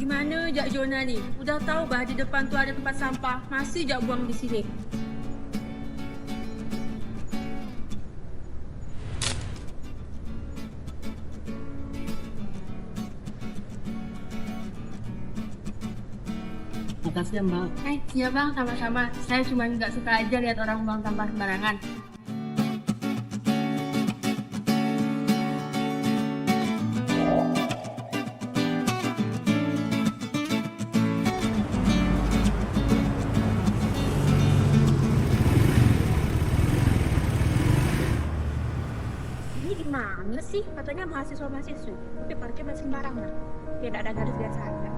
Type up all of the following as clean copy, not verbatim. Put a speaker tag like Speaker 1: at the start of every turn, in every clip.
Speaker 1: Gimana Jak Jona ni? Udah tahu bah di depan tu ada tempat sampah, masih Jak buang di sini.
Speaker 2: Makasih ya Mbak.
Speaker 1: Iya bang, sama-sama. Saya cuma nggak suka aja lihat orang buang sampah sembarangan.
Speaker 3: Ini gimana sih? Katanya mahasiswa-mahasiswi, tapi parkir masih sembarangan. Tidak ada garis-garis harga.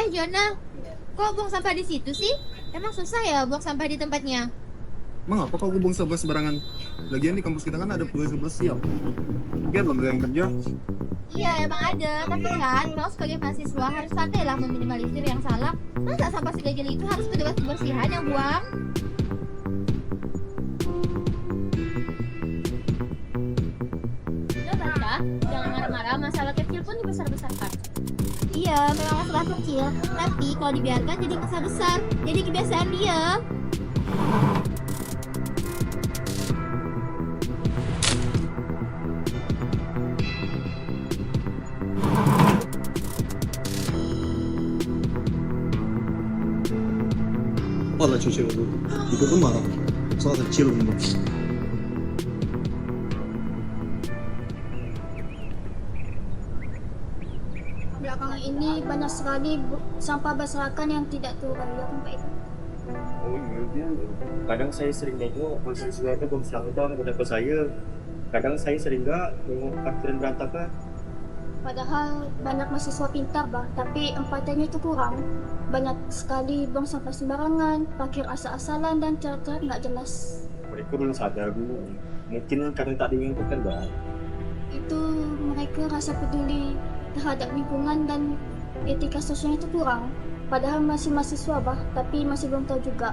Speaker 4: Jona, kok buang sampah di situ sih? Emang susah ya buang sampah di tempatnya?
Speaker 5: Emang apa kau buang sampah sembarangan? Lagian di kampus kita kan ada petugas bersih ya. Mungkin belum ada yang kerja.
Speaker 4: Iya emang ada, tapi kan kau sebagai mahasiswa harus santai lah meminimalisir yang salah. Masa sampah segajal itu harus petugas kebersihan yang buang?
Speaker 3: Udah baca, jangan marah-marah, masalah kecil pun dibesar-besarkan.
Speaker 4: Iya, memang masalah kecil, tapi kalau dibiarkan jadi masalah besar. Jadi kebiasaan dia.
Speaker 5: Malah cuci itu. Itu pun marah. Soal kecil gitu.
Speaker 6: Belakangan ini banyak sekali sampah berserakan yang tidak terurai, ya kan Pak Ibu?
Speaker 7: Oh iya, kadang saya sering nengok mahasiswa itu buang sampah ke depan saya. Kadang saya sering nggak nengok parkiran berantakan.
Speaker 6: Padahal banyak mahasiswa pintar bah, tapi empatannya itu kurang. Banyak sekali buang sampah sembarangan, parkir asal-asalan dan cara-cara nggak jelas.
Speaker 7: Mereka belum sadar Bu. Mungkin karena tak diingatkan Mbak.
Speaker 6: Itu mereka rasa peduli terhadap lingkungan dan etika sosialnya itu kurang. Padahal masih mahasiswa bah, tapi masih belum tahu juga.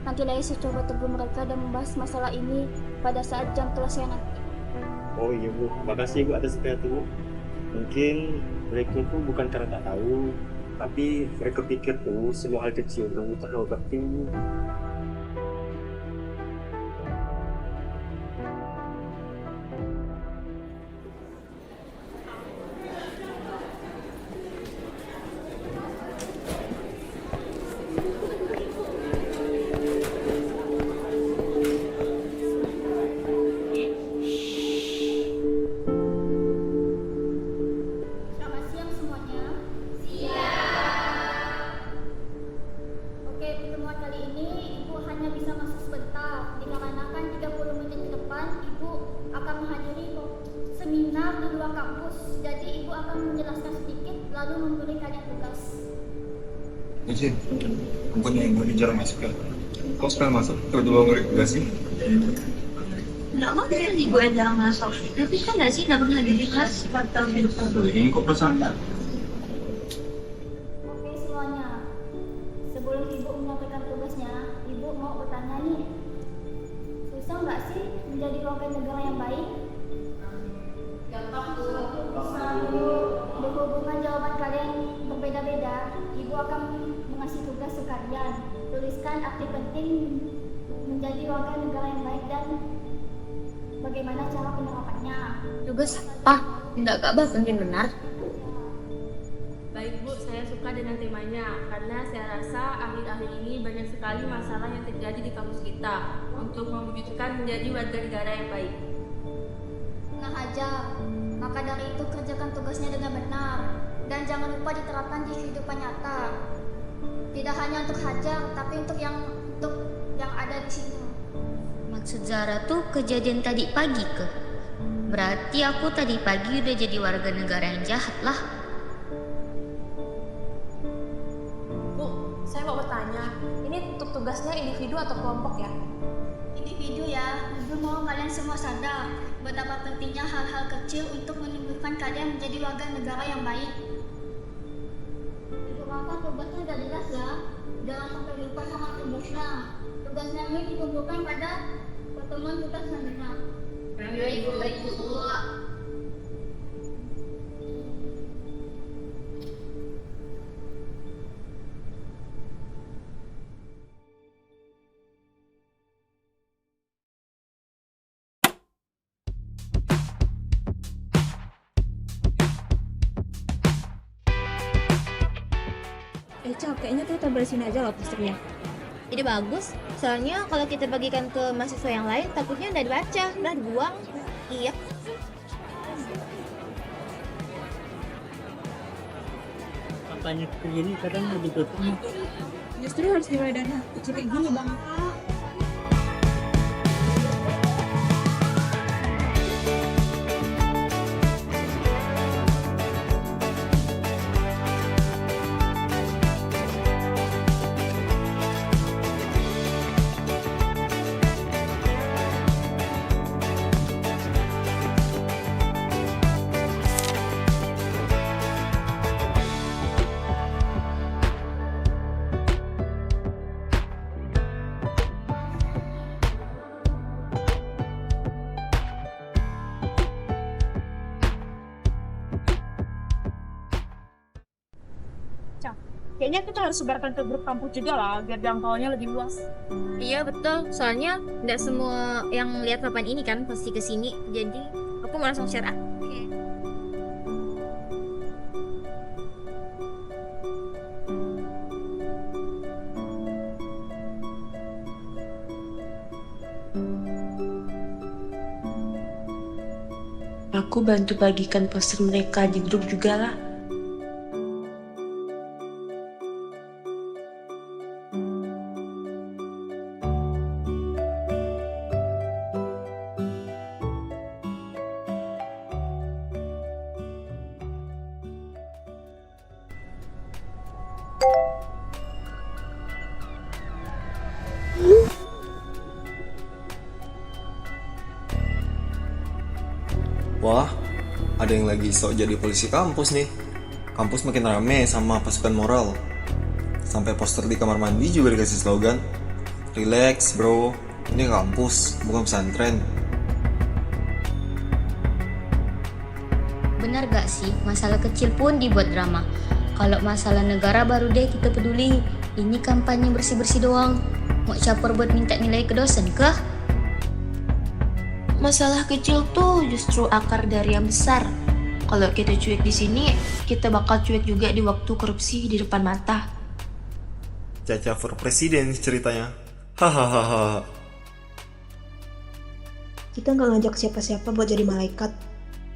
Speaker 6: Nanti saya coba tegur mereka dan membahas masalah ini pada saat jam kelas saya nanti.
Speaker 7: Oh iya Bu, makasih Bu atas sekian itu. Mungkin mereka itu bukan karena tak tahu, tapi mereka pikir tuh semua hal kecil itu terlalu penting.
Speaker 6: Selamat siang semuanya. Oke, pertemuan kali ini Ibu hanya bisa masuk sebentar dikarenakan 30 menit ke depan Ibu akan menghadiri seminar di luar kampus. Jadi Ibu akan menjelaskan sedikit lalu memberi kalian tugas.
Speaker 5: Izin, bukannya yang gue jarang masuk ya. Kok sekarang masuk? Tiba-tiba ngeri gak sih?
Speaker 3: Nggak mau kan ibu yang jarang masuk. Tapi kan nggak sih, nggak pernah jadi kelas 4 tahun di depan.
Speaker 5: Ini kok perasaan?
Speaker 6: Oke semuanya, sebelum ibu menyampaikan tugasnya, ibu mau bertanya nih. Susah nggak sih menjadi warga negara yang baik? Gampang Bu. Berhubungan jawaban kalian berbeda-beda, ibu akan mengasih tugas ke kalian. Tuliskan arti penting menjadi warga negara yang baik dan bagaimana cara penerapannya.
Speaker 3: Tugas apa? Nggak mungkin benar.
Speaker 1: Baik Bu, saya suka dengan temanya karena saya rasa akhir-akhir ini banyak sekali masalah yang terjadi di kampus kita untuk mewujudkan menjadi warga negara yang baik.
Speaker 6: Nah Hajar, maka dari itu kerjakan tugasnya dengan benar dan jangan lupa diterapkan di kehidupan nyata. Tidak hanya untuk Hajar, tapi untuk yang ada di sini.
Speaker 2: Maksud Zara tuh kejadian tadi pagi ke? Berarti aku tadi pagi udah jadi warga negara yang jahat lah.
Speaker 8: Bu, saya mau bertanya, ini untuk tugasnya individu atau kelompok ya?
Speaker 6: Individu ya, ibu mau kalian semua sadar betapa pentingnya hal-hal kecil untuk menumbuhkan kalian menjadi warga negara yang baik. Ibu rasa tugasnya udah jelas ya, jangan sampai lupa sama tugasnya. Tugasnya ini dikumpulkan pada pertemuan tugas selanjutnya.
Speaker 2: Baik, Bu.
Speaker 3: Cak, kayaknya kita beresin aja lah posternya.
Speaker 4: Ide bagus. Soalnya kalau kita bagikan ke mahasiswa yang lain, takutnya nggak dibaca, udah dibuang. Iya.
Speaker 9: Kampanye kerja ini kadang lebih tutup.
Speaker 3: Justru harus dimulai dari kecil kayak gini, Bang. Kayaknya kita harus sebarkan ke grup kampus juga lah, biar jangkauannya lebih luas.
Speaker 4: Iya betul. Soalnya nggak semua yang lihat papan ini kan pasti kesini. Jadi aku mau langsung share. Oke.
Speaker 10: Aku bantu bagikan poster mereka di grup juga lah.
Speaker 11: Wah, ada yang lagi sok jadi polisi kampus nih. Kampus makin rame sama pasukan moral. Sampai poster di kamar mandi juga dikasih slogan, "Relax bro, ini kampus, bukan pesantren."
Speaker 2: Benar gak sih, masalah kecil pun dibuat drama. Kalau masalah negara baru deh kita peduli. Ini kampanye bersih-bersih doang. Mau campur buat minta nilai ke dosen kah?
Speaker 10: Masalah kecil tuh justru akar dari yang besar. Kalau kita cuek di sini, kita bakal cuek juga di waktu korupsi di depan mata.
Speaker 11: Caca for presiden ceritanya. Hahaha.
Speaker 12: Kita nggak ngajak siapa-siapa buat jadi malaikat.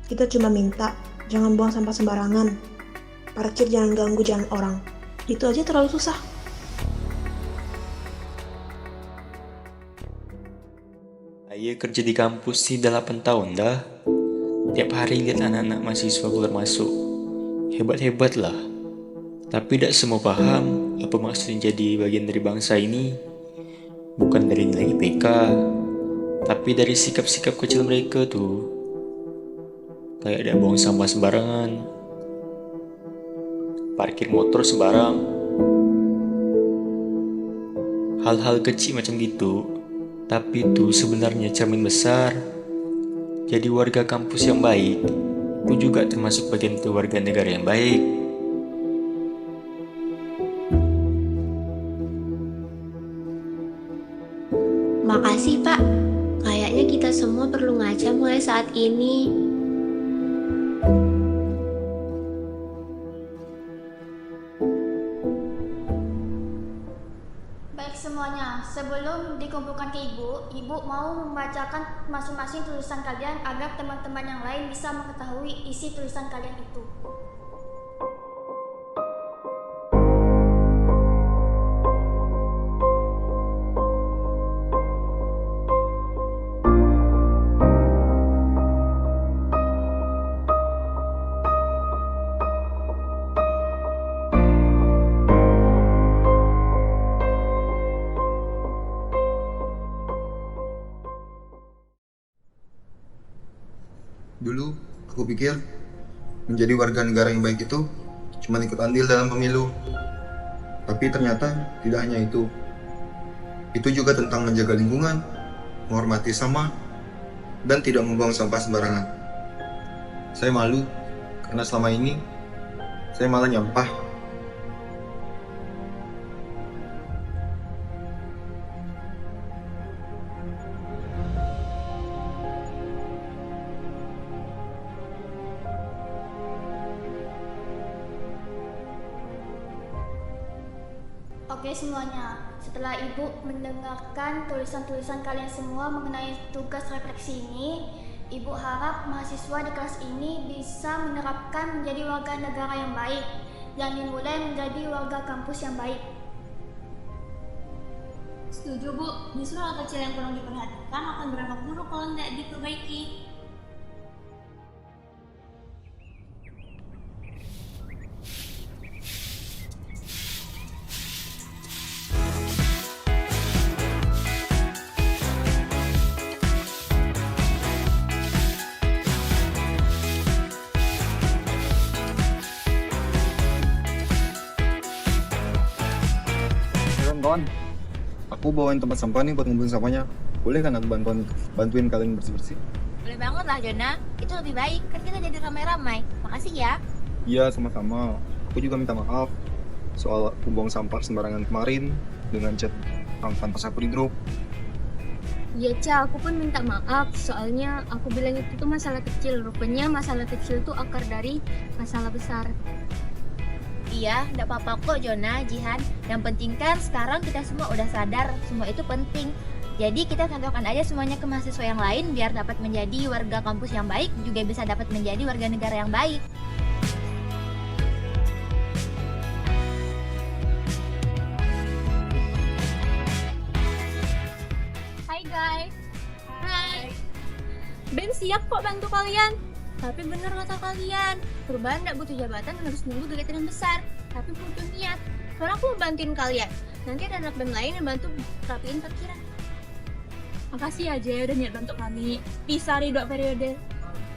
Speaker 12: Kita cuma minta, jangan buang sampah sembarangan. Parkir jangan ganggu jalan orang. Itu aja terlalu susah.
Speaker 13: Saya kerja di kampus sih 8 tahun dah. Tiap hari lihat anak-anak mahasiswa keluar masuk. Hebat-hebat lah. Tapi tidak semua paham apa maksudnya jadi bagian dari bangsa ini. Bukan dari nilai IPK, tapi dari sikap-sikap kecil mereka tuh. Kayak ada buang sampah sembarangan, parkir motor sembarang. Hal-hal kecil macam gitu, tapi itu sebenarnya cermin besar. Jadi warga kampus yang baik itu juga termasuk bagian dari warga negara yang baik.
Speaker 10: Makasih Pak, kayaknya kita semua perlu ngaca mulai saat ini.
Speaker 6: Baik semuanya, sebelum dikumpulkan ke ibu mau membacakan masing-masing tulisan kalian agar teman-teman yang lain bisa mengetahui isi tulisan kalian itu.
Speaker 5: Dulu aku pikir menjadi warga negara yang baik itu cuma ikut andil dalam pemilu. Tapi ternyata tidak hanya itu. Itu juga tentang menjaga lingkungan, menghormati sama, dan tidak membuang sampah sembarangan. Saya malu karena selama ini saya malah nyampah.
Speaker 6: Oke semuanya, setelah ibu mendengarkan tulisan-tulisan kalian semua mengenai tugas refleksi ini, ibu harap mahasiswa di kelas ini bisa menerapkan menjadi warga negara yang baik dan dimulai menjadi warga kampus yang baik.
Speaker 14: Setuju Bu, justru hal kecil yang kurang diperhatikan akan berdampak buruk kalau tidak diperbaiki.
Speaker 5: Kawan, aku bawain tempat sampah nih buat ngumpulin sampahnya. Boleh kan aku bantuin kalian bersih-bersih?
Speaker 4: Boleh banget lah Jona, itu lebih baik, kan kita jadi ramai-ramai. Makasih ya.
Speaker 5: Iya, sama-sama. Aku juga minta maaf soal aku buang sampah sembarangan kemarin dengan chat tanpa sapu di grup.
Speaker 6: Iya Ca, aku pun minta maaf soalnya aku bilang itu tuh masalah kecil. Rupanya masalah kecil tuh akar dari masalah besar.
Speaker 4: Iya, gak apa-apa kok Jona, Jihan. Yang penting kan sekarang kita semua udah sadar, semua itu penting. Jadi kita contohkan aja semuanya ke mahasiswa yang lain biar dapat menjadi warga kampus yang baik, juga bisa dapat menjadi warga negara yang baik.
Speaker 3: Hai guys. Hai. Ben siap kok bantu kalian. Tapi bener kata kalian, perubahan gak butuh jabatan, harus nunggu kegiatan yang besar. Tapi butuh niat. Soalnya aku mau bantuin kalian. Nanti ada anak BEM lain yang bantu rapiin parkiran. Makasih aja udah niat bantu kami. Bisa di 2 periode.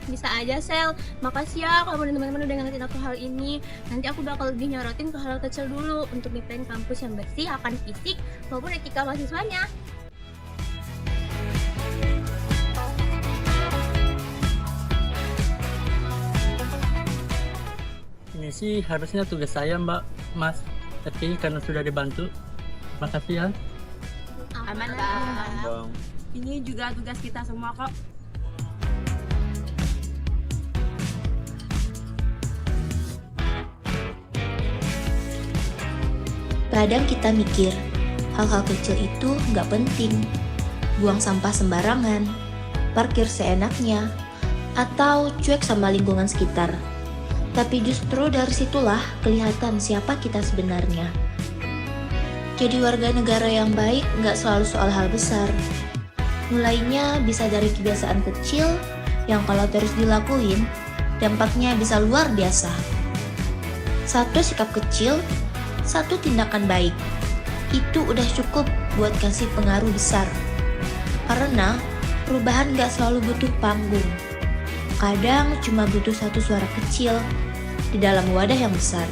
Speaker 3: Bisa aja Sel. Makasih ya kamu dan teman-teman udah ngertiin aku hal ini. Nanti aku bakal lebih nyorotin ke hal kecil dulu untuk nyiptain kampus yang bersih akan fisik maupun etika mahasiswanya.
Speaker 9: Ini sih harusnya tugas saya Mbak, Mas. Tapi karena sudah dibantu, makasih ya.
Speaker 1: Aman Bang. Ini juga tugas kita semua kok.
Speaker 10: Kadang kita mikir, hal-hal kecil itu nggak penting. Buang sampah sembarangan, parkir seenaknya, atau cuek sama lingkungan sekitar. Tapi justru dari situlah kelihatan siapa kita sebenarnya. Jadi warga negara yang baik nggak selalu soal hal besar. Mulainya bisa dari kebiasaan kecil yang kalau terus dilakuin, dampaknya bisa luar biasa. 1 sikap kecil, 1 tindakan baik. itu udah cukup buat kasih pengaruh besar. Karena perubahan gak selalu butuh panggung. Kadang cuma butuh satu suara kecil di dalam wadah yang besar.